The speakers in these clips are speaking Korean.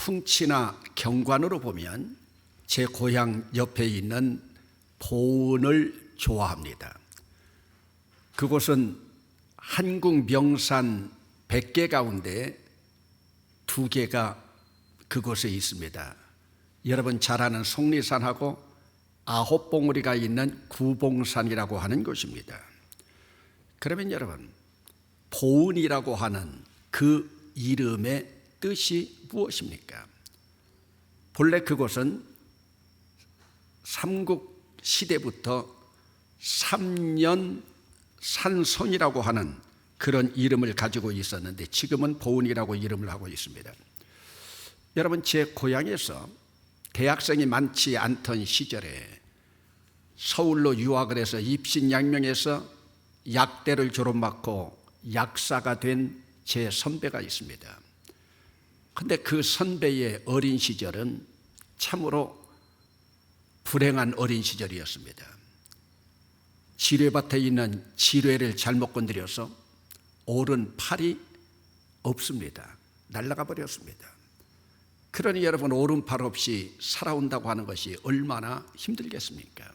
풍치나 경관으로 보면 제 고향 옆에 있는 보은을 좋아합니다. 그곳은 한국 명산 100개 가운데 2개가 그곳에 있습니다. 여러분 잘 아는 속리산하고 9봉우리가 있는 구봉산이라고 하는 곳입니다. 그러면 여러분, 보은이라고 하는 그 이름의 뜻이 무엇입니까? 본래 그곳은 삼국 시대부터 삼년 산손이라고 하는 그런 이름을 가지고 있었는데 지금은 보은이라고 이름을 하고 있습니다. 여러분, 제 고향에서 대학생이 많지 않던 시절에 서울로 유학을 해서 입신양명에서 약대를 졸업받고 약사가 된 제 선배가 있습니다. 그런데 그 선배의 어린 시절은 참으로 불행한 어린 시절이었습니다. 지뢰밭에 있는 지뢰를 잘못 건드려서 오른팔이 없습니다. 날아가 버렸습니다. 그러니 여러분, 오른팔 없이 살아온다고 하는 것이 얼마나 힘들겠습니까?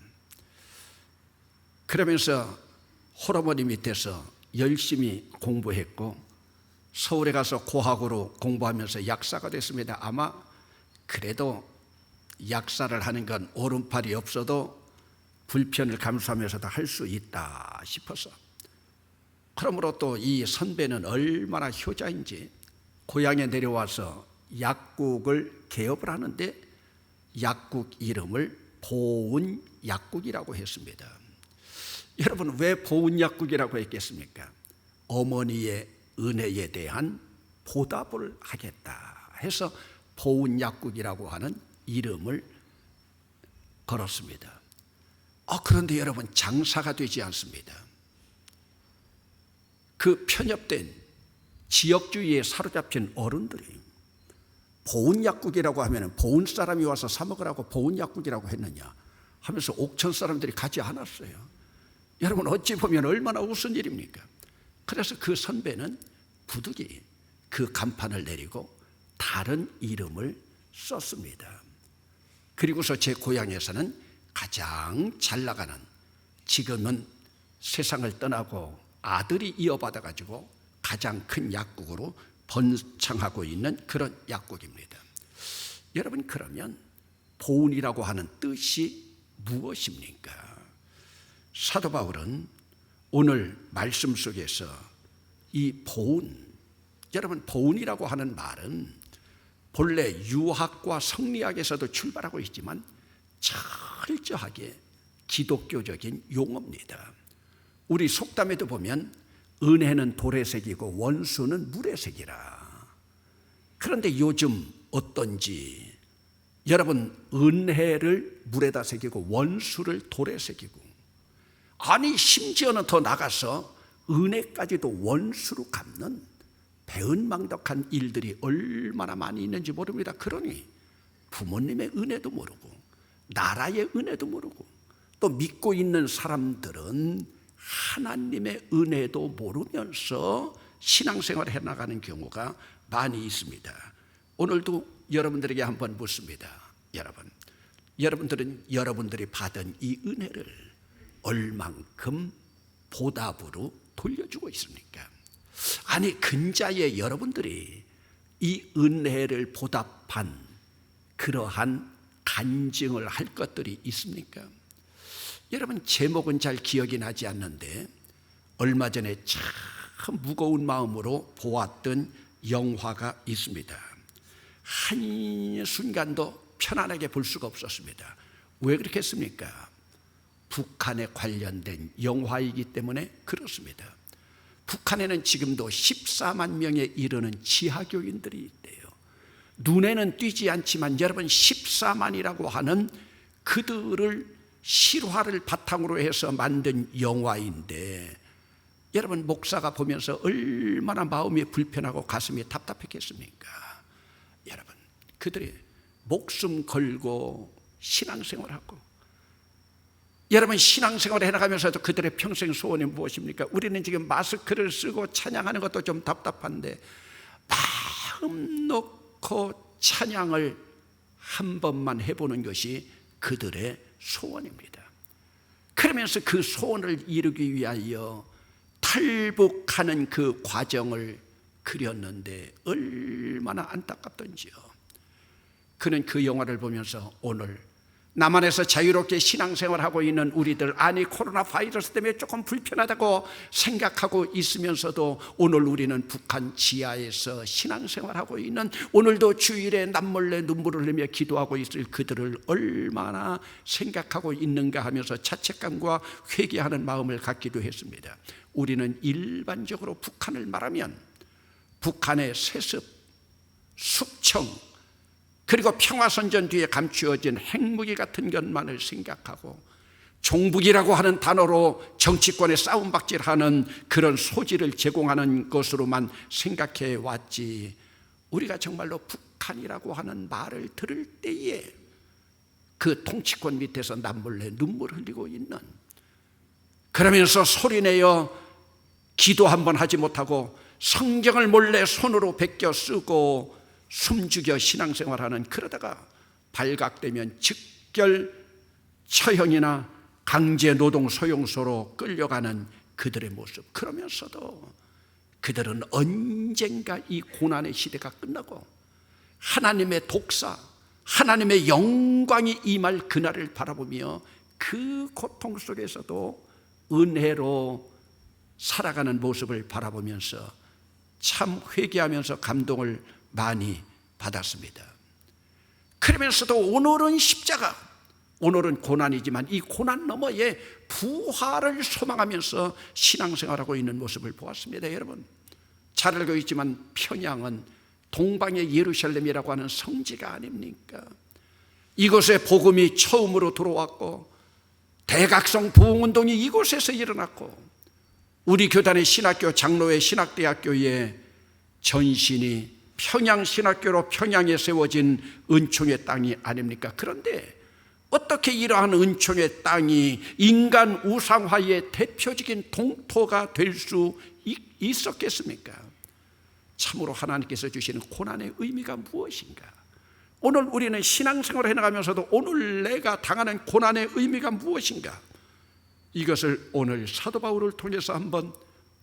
그러면서 홀어머니 밑에서 열심히 공부했고 서울에 가서 고학으로 공부하면서 약사가 됐습니다. 아마 그래도 약사를 하는 건 오른팔이 없어도 불편을 감수하면서도 할 수 있다 싶어서, 그러므로 또 이 선배는 얼마나 효자인지 고향에 내려와서 약국을 개업을 하는데 약국 이름을 보은약국이라고 했습니다. 여러분, 왜 보은약국이라고 했겠습니까? 어머니의 은혜에 대한 보답을 하겠다 해서 보은약국이라고 하는 이름을 걸었습니다. 그런데 여러분, 장사가 되지 않습니다. 그 편협된 지역주의에 사로잡힌 어른들이 보은약국이라고 하면 보은 사람이 와서 사 먹으라고 보은약국이라고 했느냐 하면서 옥천 사람들이 가지 않았어요. 여러분, 어찌 보면 얼마나 우스운 일입니까? 그래서 그 선배는 부득이 그 간판을 내리고 다른 이름을 썼습니다. 그리고서 제 고향에서는 가장 잘 나가는, 지금은 세상을 떠나고 아들이 이어받아 가지고 가장 큰 약국으로 번창하고 있는 그런 약국입니다. 여러분, 그러면 보은이라고 하는 뜻이 무엇입니까? 사도 바울은 오늘 말씀 속에서 이 보은, 여러분, 보은이라고 하는 말은 본래 유학과 성리학에서도 출발하고 있지만 철저하게 기독교적인 용어입니다. 우리 속담에도 보면 은혜는 돌에 새기고 원수는 물에 새기라. 그런데 요즘 어떤지, 여러분, 은혜를 물에다 새기고 원수를 돌에 새기고, 아니 심지어는 더 나가서 은혜까지도 원수로 갚는 배은망덕한 일들이 얼마나 많이 있는지 모릅니다. 그러니 부모님의 은혜도 모르고 나라의 은혜도 모르고 또 믿고 있는 사람들은 하나님의 은혜도 모르면서 신앙생활을 해나가는 경우가 많이 있습니다. 오늘도 여러분들에게 한번 묻습니다. 여러분들은 여러분들이 받은 이 은혜를 얼만큼 보답으로 돌려주고 있습니까? 아니, 근자에 여러분들이 이 은혜를 보답한 그러한 간증을 할 것들이 있습니까? 여러분, 제목은 잘 기억이 나지 않는데 얼마 전에 참 무거운 마음으로 보았던 영화가 있습니다. 한순간도 편안하게 볼 수가 없었습니다. 왜 그렇게 했습니까? 북한에 관련된 영화이기 때문에 그렇습니다. 북한에는 지금도 14만 명에 이르는 지하교인들이 있대요. 눈에는 띄지 않지만 여러분, 14만이라고 하는 그들을 실화를 바탕으로 해서 만든 영화인데, 여러분, 목사가 보면서 얼마나 마음이 불편하고 가슴이 답답했겠습니까? 여러분, 그들이 목숨 걸고 신앙생활하고, 여러분, 신앙생활을 해나가면서도 그들의 평생 소원이 무엇입니까? 우리는 지금 마스크를 쓰고 찬양하는 것도 좀 답답한데 마음 놓고 찬양을 한 번만 해보는 것이 그들의 소원입니다. 그러면서 그 소원을 이루기 위하여 탈북하는 그 과정을 그렸는데 얼마나 안타깝던지요. 그는 그 영화를 보면서 오늘 남한에서 자유롭게 신앙생활하고 있는 우리들, 아니 코로나 바이러스 때문에 조금 불편하다고 생각하고 있으면서도 오늘 우리는 북한 지하에서 신앙생활하고 있는, 오늘도 주일에 남몰래 눈물을 흘리며 기도하고 있을 그들을 얼마나 생각하고 있는가 하면서 자책감과 회개하는 마음을 갖기도 했습니다. 우리는 일반적으로 북한을 말하면 북한의 세습, 숙청, 그리고 평화선전 뒤에 감추어진 핵무기 같은 것만을 생각하고 종북이라고 하는 단어로 정치권에 싸움박질하는 그런 소지를 제공하는 것으로만 생각해 왔지, 우리가 정말로 북한이라고 하는 말을 들을 때에 그 통치권 밑에서 남몰래 눈물 흘리고 있는, 그러면서 소리내어 기도 한번 하지 못하고 성경을 몰래 손으로 베껴 쓰고 숨죽여 신앙생활하는, 그러다가 발각되면 즉결 처형이나 강제노동 소용소로 끌려가는 그들의 모습, 그러면서도 그들은 언젠가 이 고난의 시대가 끝나고 하나님의 독사, 하나님의 영광이 임할 그날을 바라보며 그 고통 속에서도 은혜로 살아가는 모습을 바라보면서 참 회개하면서 감동을 많이 받았습니다. 그러면서도 오늘은 십자가, 오늘은 고난이지만 이 고난 너머에 부활을 소망하면서 신앙생활하고 있는 모습을 보았습니다. 여러분 잘 알고 있지만 평양은 동방의 예루살렘이라고 하는 성지가 아닙니까? 이곳에 복음이 처음으로 들어왔고 대각성 부흥운동이 이곳에서 일어났고 우리 교단의 신학교 장로회 신학대학교의 전신이 평양신학교로 평양에 세워진 은총의 땅이 아닙니까? 그런데 어떻게 이러한 은총의 땅이 인간 우상화의 대표적인 동토가 될 수 있었겠습니까? 참으로 하나님께서 주시는 고난의 의미가 무엇인가? 오늘 우리는 신앙생활을 해나가면서도 오늘 내가 당하는 고난의 의미가 무엇인가? 이것을 오늘 사도 바울을 통해서 한번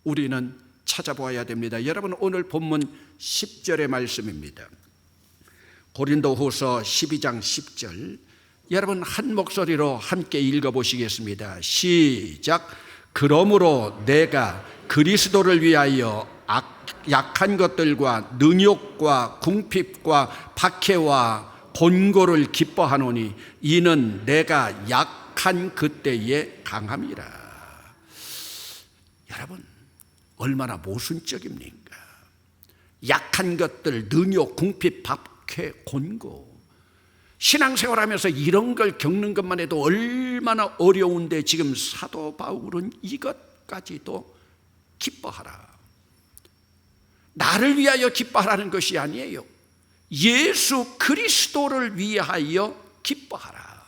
우리는 찾아보아야 됩니다. 여러분 오늘 본문 10절의 말씀입니다. 고린도후서 12장 10절, 여러분 한 목소리로 함께 읽어보시겠습니다. 시작. 그러므로 내가 그리스도를 위하여 약한 것들과 능욕과 궁핍과 박해와 곤고를 기뻐하노니 이는 내가 약한 그때에 강함이라. 여러분 얼마나 모순적입니까? 약한 것들, 능욕, 궁핍, 박해, 곤고. 신앙생활하면서 이런 걸 겪는 것만 해도 얼마나 어려운데 지금 사도 바울은 이것까지도 기뻐하라. 나를 위하여 기뻐하라는 것이 아니에요. 예수 그리스도를 위하여 기뻐하라.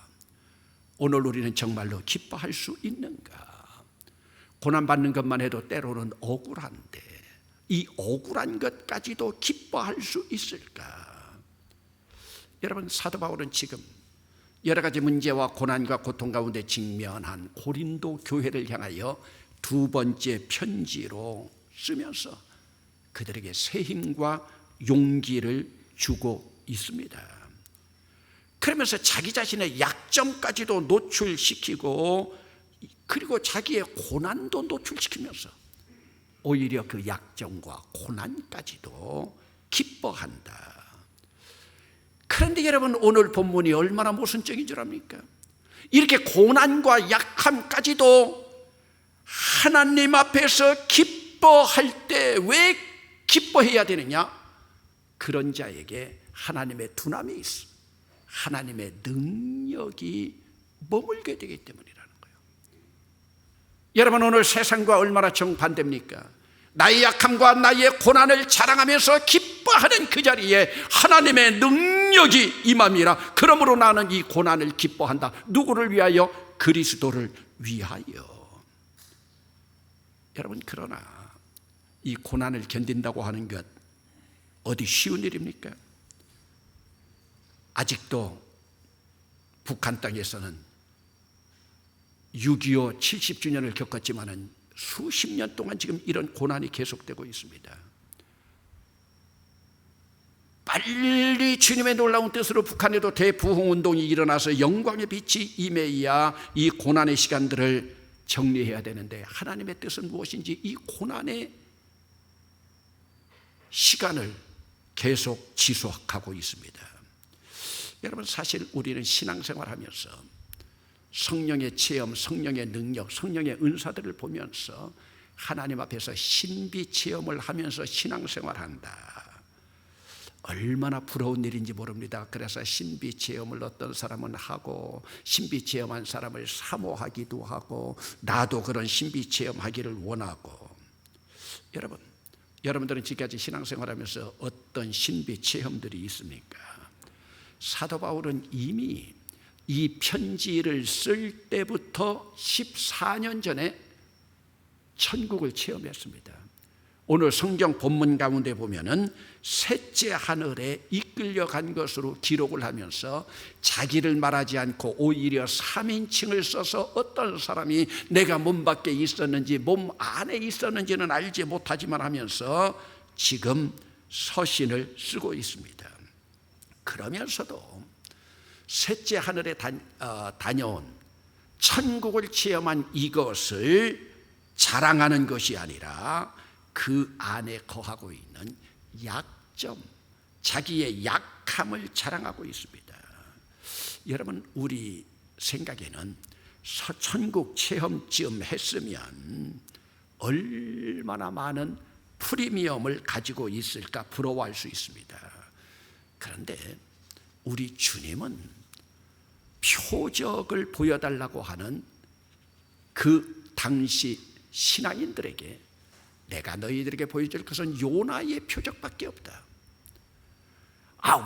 오늘 우리는 정말로 기뻐할 수 있는가? 고난받는 것만 해도 때로는 억울한데 이 억울한 것까지도 기뻐할 수 있을까? 여러분 사도 바울은 지금 여러 가지 문제와 고난과 고통 가운데 직면한 고린도 교회를 향하여 두 번째 편지로 쓰면서 그들에게 새 힘과 용기를 주고 있습니다. 그러면서 자기 자신의 약점까지도 노출시키고 그리고 자기의 고난도 노출시키면서 오히려 그 약점과 고난까지도 기뻐한다. 그런데 여러분 오늘 본문이 얼마나 모순적인 줄 압니까? 이렇게 고난과 약함까지도 하나님 앞에서 기뻐할 때 왜 기뻐해야 되느냐? 그런 자에게 하나님의 두나미 있어, 하나님의 능력이 머물게 되기 때문이라는 거예요. 여러분 오늘 세상과 얼마나 정반대입니까? 나의 약함과 나의 고난을 자랑하면서 기뻐하는 그 자리에 하나님의 능력이 임함이라. 그러므로 나는 이 고난을 기뻐한다. 누구를 위하여? 그리스도를 위하여. 여러분 그러나 이 고난을 견딘다고 하는 것 어디 쉬운 일입니까? 아직도 북한 땅에서는 6.25 70주년을 겪었지만은 수십 년 동안 지금 이런 고난이 계속되고 있습니다. 빨리 주님의 놀라운 뜻으로 북한에도 대부흥운동이 일어나서 영광의 빛이 임해야 이 고난의 시간들을 정리해야 되는데, 하나님의 뜻은 무엇인지 이 고난의 시간을 계속 지속하고 있습니다. 여러분, 사실 우리는 신앙생활하면서 성령의 체험, 성령의 능력, 성령의 은사들을 보면서 하나님 앞에서 신비 체험을 하면서 신앙생활한다. 얼마나 부러운 일인지 모릅니다. 그래서 신비 체험을 어떤 사람은 하고, 신비 체험한 사람을 사모하기도 하고, 나도 그런 신비 체험하기를 원하고. 여러분들은 지금까지 신앙생활하면서 어떤 신비 체험들이 있습니까? 사도 바울은 이미 이 편지를 쓸 때부터 14년 전에 천국을 체험했습니다. 오늘 성경 본문 가운데 보면은 셋째 하늘에 이끌려간 것으로 기록을 하면서 자기를 말하지 않고 오히려 3인칭을 써서 어떤 사람이 내가 몸 밖에 있었는지 몸 안에 있었는지는 알지 못하지만 하면서 지금 서신을 쓰고 있습니다. 그러면서도 셋째 하늘에 다녀온 천국을 체험한 이것을 자랑하는 것이 아니라 그 안에 거하고 있는 약점, 자기의 약함을 자랑하고 있습니다. 여러분, 우리 생각에는 천국 체험쯤 했으면 얼마나 많은 프리미엄을 가지고 있을까 부러워할 수 있습니다. 그런데 우리 주님은 표적을 보여달라고 하는 그 당시 신앙인들에게 내가 너희들에게 보여줄 것은 요나의 표적밖에 없다.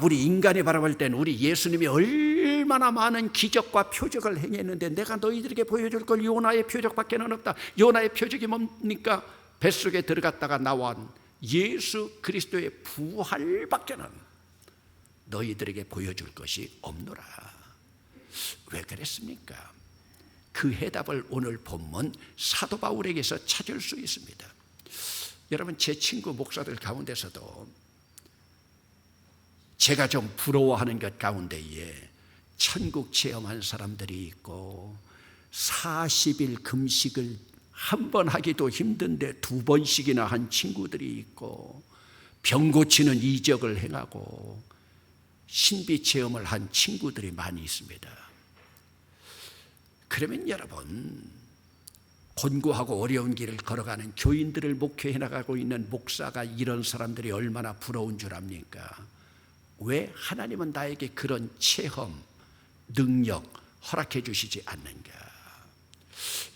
우리 인간이 바라볼 때는 우리 예수님이 얼마나 많은 기적과 표적을 행했는데 내가 너희들에게 보여줄 걸 요나의 표적밖에는 없다. 요나의 표적이 뭡니까? 뱃속에 들어갔다가 나온 예수 그리스도의 부활밖에는 너희들에게 보여줄 것이 없노라. 왜 그랬습니까? 그 해답을 오늘 본문 사도 바울에게서 찾을 수 있습니다. 여러분, 제 친구 목사들 가운데서도 제가 좀 부러워하는 것 가운데에 천국 체험한 사람들이 있고 40일 금식을 한 번 하기도 힘든데 2번씩이나 한 친구들이 있고 병 고치는 이적을 행하고 신비 체험을 한 친구들이 많이 있습니다. 그러면 여러분, 곤고하고 어려운 길을 걸어가는 교인들을 목회해 나가고 있는 목사가 이런 사람들이 얼마나 부러운 줄 압니까? 왜 하나님은 나에게 그런 체험, 능력 허락해 주시지 않는가?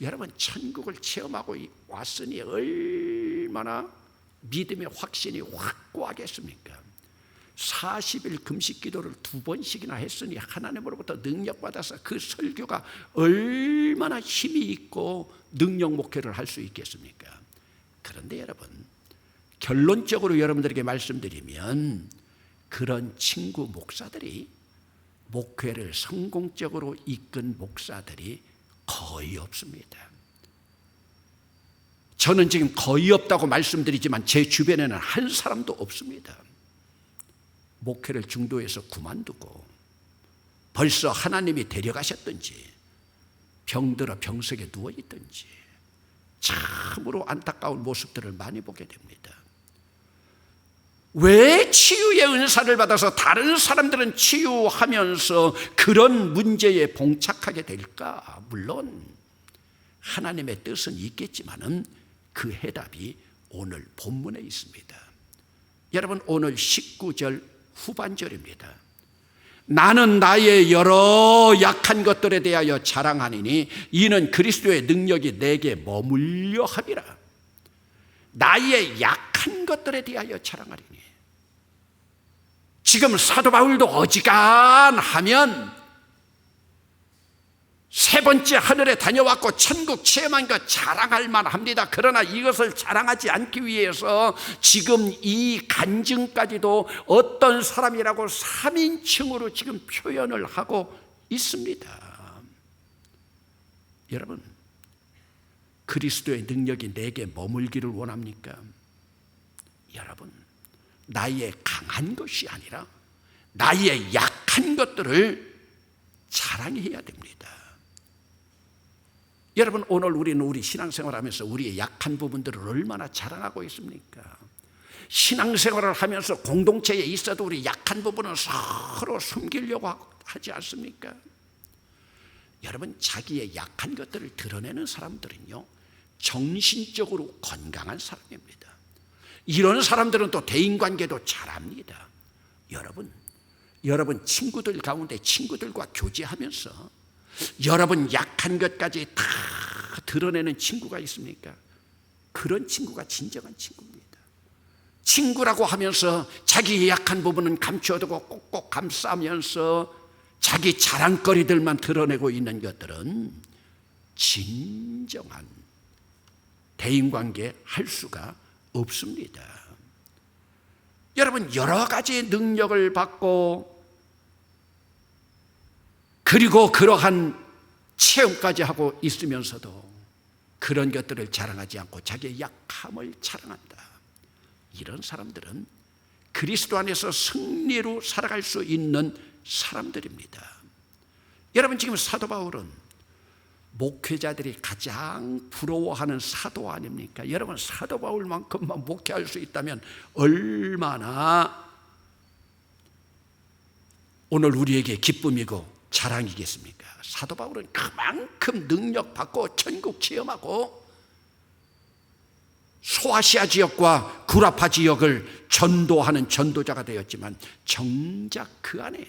여러분, 천국을 체험하고 왔으니 얼마나 믿음의 확신이 확고하겠습니까? 40일 금식 기도를 2번씩이나 했으니 하나님으로부터 능력받아서 그 설교가 얼마나 힘이 있고 능력 목회를 할 수 있겠습니까? 그런데 여러분, 결론적으로 여러분들에게 말씀드리면 그런 친구 목사들이, 목회를 성공적으로 이끈 목사들이 거의 없습니다. 저는 지금 거의 없다고 말씀드리지만 제 주변에는 한 사람도 없습니다. 목회를 중도에서 그만두고 벌써 하나님이 데려가셨든지 병들어 병석에 누워있든지 참으로 안타까운 모습들을 많이 보게 됩니다. 왜 치유의 은사를 받아서 다른 사람들은 치유하면서 그런 문제에 봉착하게 될까? 물론 하나님의 뜻은 있겠지만은 그 해답이 오늘 본문에 있습니다. 여러분, 오늘 19절 후반절입니다. 나는 나의 여러 약한 것들에 대하여 자랑하니니 이는 그리스도의 능력이 내게 머물려 함이라. 나의 약한 것들에 대하여 자랑하리니. 지금 사도 바울도 어지간하면 세 번째 하늘에 다녀왔고 천국 체험한 것 자랑할 만합니다. 그러나 이것을 자랑하지 않기 위해서 지금 이 간증까지도 어떤 사람이라고 3인칭으로 지금 표현을 하고 있습니다. 여러분, 그리스도의 능력이 내게 머물기를 원합니까? 여러분, 나의 강한 것이 아니라 나의 약한 것들을 자랑해야 됩니다. 여러분, 오늘 우리는 우리 신앙생활하면서 우리의 약한 부분들을 얼마나 자랑하고 있습니까? 신앙생활을 하면서 공동체에 있어도 우리 약한 부분은 서로 숨기려고 하지 않습니까? 여러분, 자기의 약한 것들을 드러내는 사람들은요, 정신적으로 건강한 사람입니다. 이런 사람들은 또 대인관계도 잘합니다. 여러분 친구들 가운데 친구들과 교제하면서 여러분 약한 것까지 다 드러내는 친구가 있습니까? 그런 친구가 진정한 친구입니다. 친구라고 하면서 자기의 약한 부분은 감춰두고 꼭꼭 감싸면서 자기 자랑거리들만 드러내고 있는 것들은 진정한 대인관계 할 수가 없습니다. 여러분, 여러 가지 능력을 받고 그리고 그러한 체험까지 하고 있으면서도 그런 것들을 자랑하지 않고 자기의 약함을 자랑한다. 이런 사람들은 그리스도 안에서 승리로 살아갈 수 있는 사람들입니다. 여러분, 지금 사도 바울은 목회자들이 가장 부러워하는 사도 아닙니까? 여러분, 사도 바울만큼만 목회할 수 있다면 얼마나 오늘 우리에게 기쁨이고 자랑이겠습니까? 사도 바울은 그만큼 능력받고 천국 체험하고 소아시아 지역과 구라파 지역을 전도하는 전도자가 되었지만 정작 그 안에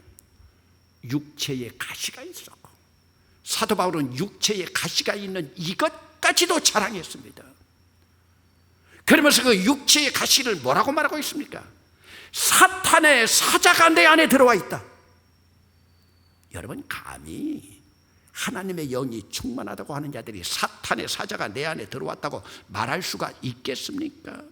육체의 가시가 있었고, 사도 바울은 육체의 가시가 있는 이것까지도 자랑했습니다. 그러면서 그 육체의 가시를 뭐라고 말하고 있습니까? 사탄의 사자가 내 안에 들어와 있다. 여러분, 감히 하나님의 영이 충만하다고 하는 자들이 사탄의 사자가 내 안에 들어왔다고 말할 수가 있겠습니까?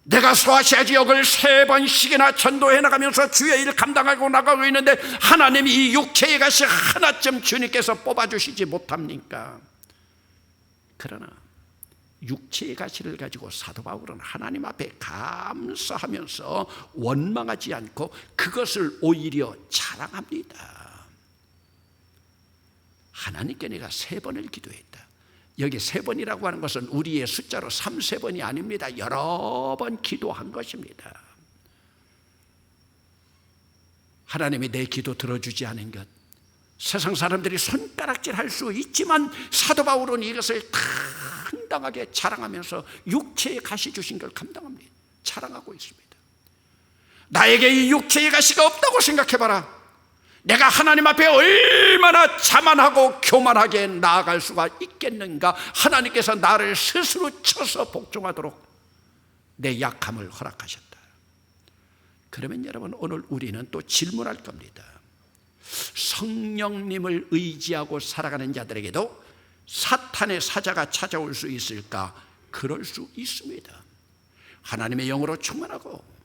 내가 소아시아 지역을 3번씩이나 전도해 나가면서 주의 일 감당하고 나가고 있는데 하나님이 이 육체의 가시 하나쯤 주님께서 뽑아주시지 못합니까? 그러나 육체의 가시를 가지고 사도 바울은 하나님 앞에 감사하면서 원망하지 않고 그것을 오히려 자랑합니다. 하나님께 내가 3번을 기도했다. 여기 3번이라고 하는 것은 우리의 숫자로 3세번이 아닙니다. 여러 번 기도한 것입니다. 하나님이 내 기도 들어주지 않은 것, 세상 사람들이 손가락질할 수 있지만 사도 바울은 이것을 당당하게 자랑하면서 육체의 가시 주신 걸 감당합니다. 자랑하고 있습니다. 나에게 이 육체의 가시가 없다고 생각해봐라. 내가 하나님 앞에 얼마나 자만하고 교만하게 나아갈 수가 있겠는가. 하나님께서 나를 스스로 쳐서 복종하도록 내 약함을 허락하셨다. 그러면 여러분, 오늘 우리는 또 질문할 겁니다. 성령님을 의지하고 살아가는 자들에게도 사탄의 사자가 찾아올 수 있을까? 그럴 수 있습니다. 하나님의 영으로 충만하고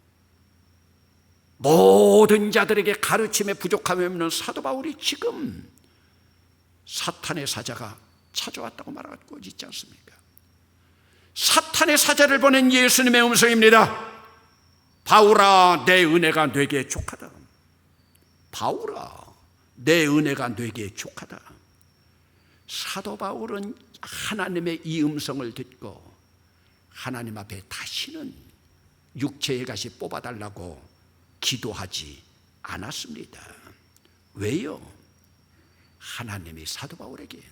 모든 자들에게 가르침에 부족함이 없는 사도 바울이 지금 사탄의 사자가 찾아왔다고 말하고 있지 않습니까? 사탄의 사자를 보낸 예수님의 음성입니다. 바울아, 내 은혜가 네게 족하다. 바울아, 내 은혜가 네게 족하다. 사도 바울은 하나님의 이 음성을 듣고 하나님 앞에 다시는 육체의 가시 뽑아달라고 기도하지 않았습니다. 왜요? 하나님이 사도 바울에게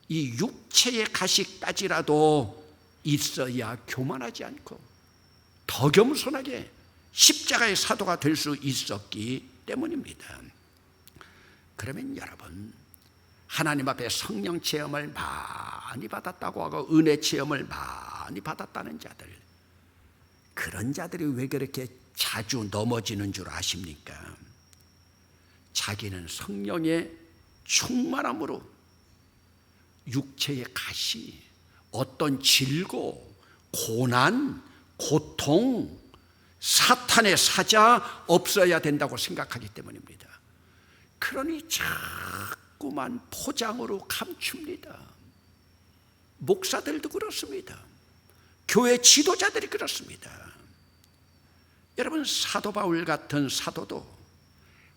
이 육체의 가시까지라도 있어야 교만하지 않고 더 겸손하게 십자가의 사도가 될 수 있었기 때문입니다. 그러면 여러분, 하나님 앞에 성령 체험을 많이 받았다고 하고 은혜 체험을 많이 받았다는 자들, 그런 자들이 왜 그렇게 자주 넘어지는 줄 아십니까? 자기는 성령의 충만함으로 육체의 가시, 어떤 질고, 고난, 고통, 사탄의 사자 없어야 된다고 생각하기 때문입니다. 그러니 자꾸만 포장으로 감춥니다. 목사들도 그렇습니다. 교회 지도자들이 그렇습니다. 여러분, 사도 바울 같은 사도도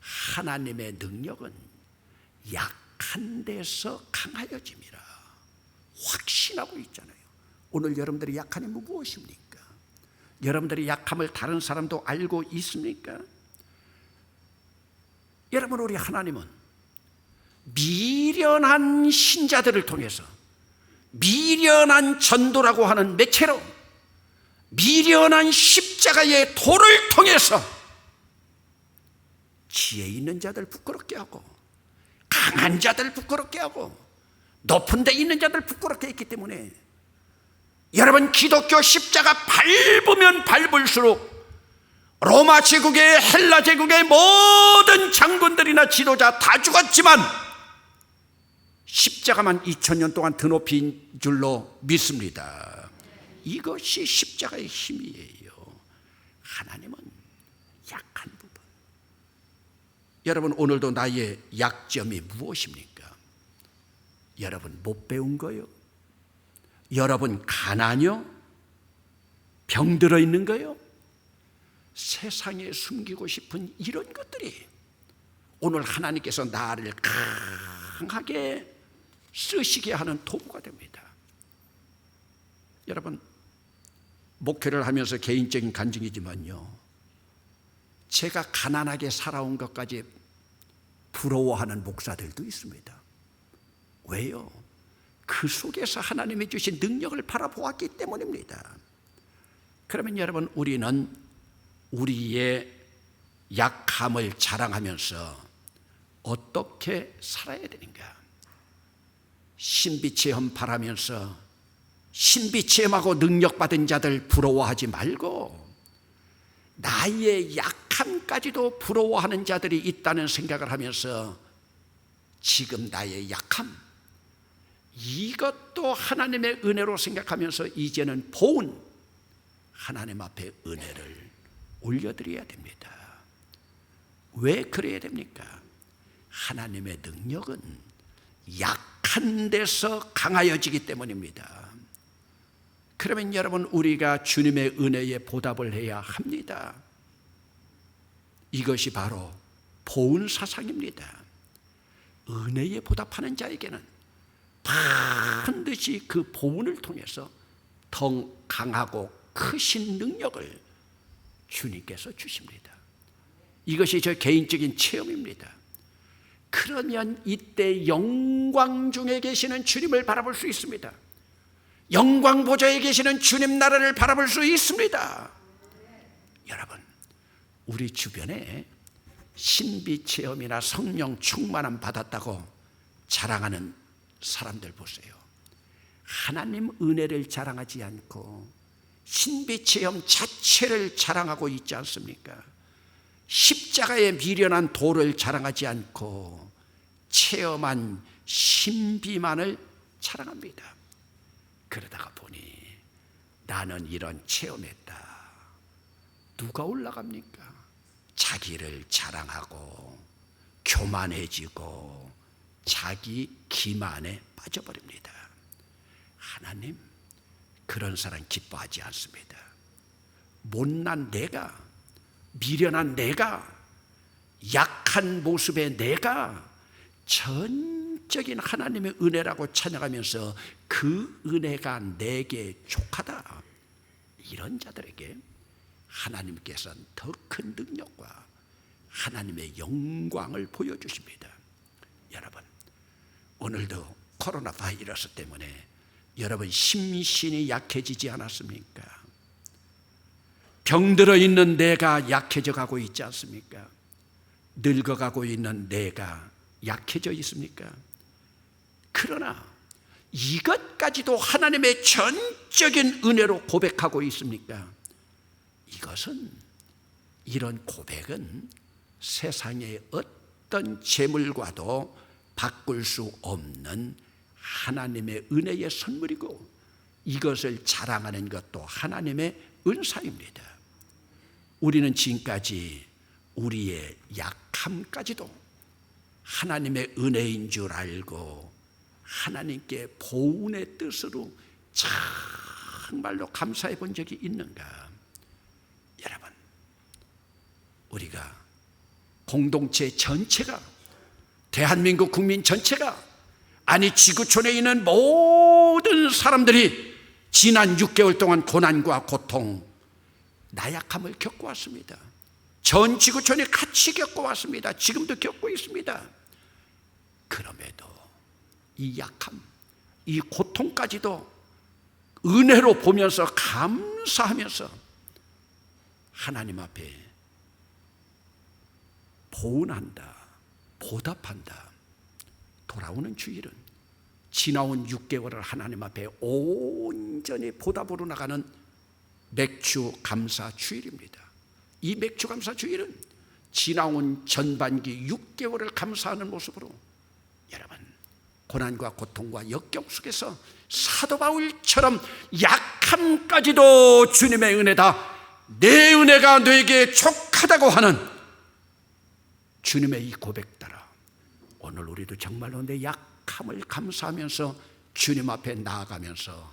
하나님의 능력은 약한 데서 강하여짐이라 확신하고 있잖아요. 오늘 여러분들이 약한 힘은 무엇입니까? 여러분들이 약함을 다른 사람도 알고 있습니까? 여러분, 우리 하나님은 미련한 신자들을 통해서, 미련한 전도라고 하는 매체로, 미련한 십자가의 도를 통해서 지혜 있는 자들 부끄럽게 하고, 강한 자들 부끄럽게 하고, 높은 데 있는 자들 부끄럽게 했기 때문에 여러분, 기독교 십자가 밟으면 밟을수록 로마 제국의, 헬라 제국의 모든 장군들이나 지도자 다 죽었지만 십자가만 2000년 동안 드높인 줄로 믿습니다. 이것이 십자가의 힘이에요. 하나님은 약한 부분. 여러분, 오늘도 나의 약점이 무엇입니까? 여러분, 못 배운 거요? 여러분, 가난요? 병들어 있는 거요? 세상에 숨기고 싶은 이런 것들이 오늘 하나님께서 나를 강하게 쓰시게 하는 도구가 됩니다. 여러분, 목회를 하면서 개인적인 간증이지만요, 제가 가난하게 살아온 것까지 부러워하는 목사들도 있습니다. 왜요? 그 속에서 하나님이 주신 능력을 바라보았기 때문입니다. 그러면 여러분, 우리는 우리의 약함을 자랑하면서 어떻게 살아야 되는가? 신비체험 바라면서 신비체험하고 능력받은 자들 부러워하지 말고 나의 약함까지도 부러워하는 자들이 있다는 생각을 하면서 지금 나의 약함, 이것도 하나님의 은혜로 생각하면서 이제는 보은 하나님 앞에 은혜를 올려드려야 됩니다. 왜 그래야 됩니까? 하나님의 능력은 약한 데서 강하여지기 때문입니다. 그러면 여러분, 우리가 주님의 은혜에 보답을 해야 합니다. 이것이 바로 보은 사상입니다. 은혜에 보답하는 자에게는 반드시 그 보은을 통해서 더 강하고 크신 능력을 주님께서 주십니다. 이것이 저 개인적인 체험입니다. 그러면 이때 영광 중에 계시는 주님을 바라볼 수 있습니다. 영광 보좌에 계시는 주님 나라를 바라볼 수 있습니다. 여러분, 우리 주변에 신비 체험이나 성령 충만함 받았다고 자랑하는 사람들 보세요. 하나님 은혜를 자랑하지 않고 신비 체험 자체를 자랑하고 있지 않습니까? 십자가의 미련한 도를 자랑하지 않고 체험한 신비만을 자랑합니다. 그러다가 보니 나는 이런 체험했다. 누가 올라갑니까? 자기를 자랑하고 교만해지고 자기 기만에 빠져버립니다. 하나님, 그런 사람 기뻐하지 않습니다. 못난 내가, 미련한 내가, 약한 모습의 내가 전적인 하나님의 은혜라고 찬양하면서 그 은혜가 내게 족하다, 이런 자들에게 하나님께서는 더 큰 능력과 하나님의 영광을 보여주십니다. 여러분, 오늘도 코로나 바이러스 때문에 여러분 심신이 약해지지 않았습니까? 병들어 있는 내가 약해져 가고 있지 않습니까? 늙어가고 있는 내가 약해져 있습니까? 그러나 이것까지도 하나님의 전적인 은혜로 고백하고 있습니까? 이것은, 이런 고백은 세상의 어떤 재물과도 바꿀 수 없는 하나님의 은혜의 선물이고, 이것을 자랑하는 것도 하나님의 은사입니다. 우리는 지금까지 우리의 약함까지도 하나님의 은혜인 줄 알고 하나님께 보은의 뜻으로 정말로 감사해 본 적이 있는가? 여러분, 우리가 공동체 전체가, 대한민국 국민 전체가, 아니 지구촌에 있는 모든 사람들이 지난 6개월 동안 고난과 고통, 나약함을 겪어왔습니다. 전 지구촌이 같이 겪어왔습니다. 지금도 겪고 있습니다. 그럼에도 이 약함, 이 고통까지도 은혜로 보면서 감사하면서 하나님 앞에 보은한다, 보답한다. 돌아오는 주일은 지나온 6개월을 하나님 앞에 온전히 보답으로 나가는 맥주 감사 주일입니다. 이 맥주 감사 주일은 지나온 전반기 6개월을 감사하는 모습으로 여러분, 고난과 고통과 역경 속에서 사도 바울처럼 약함까지도 주님의 은혜다, 내 은혜가 너에게 족하다고 하는 주님의 이 고백 따라 오늘 우리도 정말로 내 약함을 감사하면서 주님 앞에 나아가면서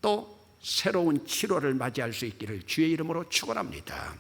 또 새로운 7월을 맞이할 수 있기를 주의 이름으로 축원합니다.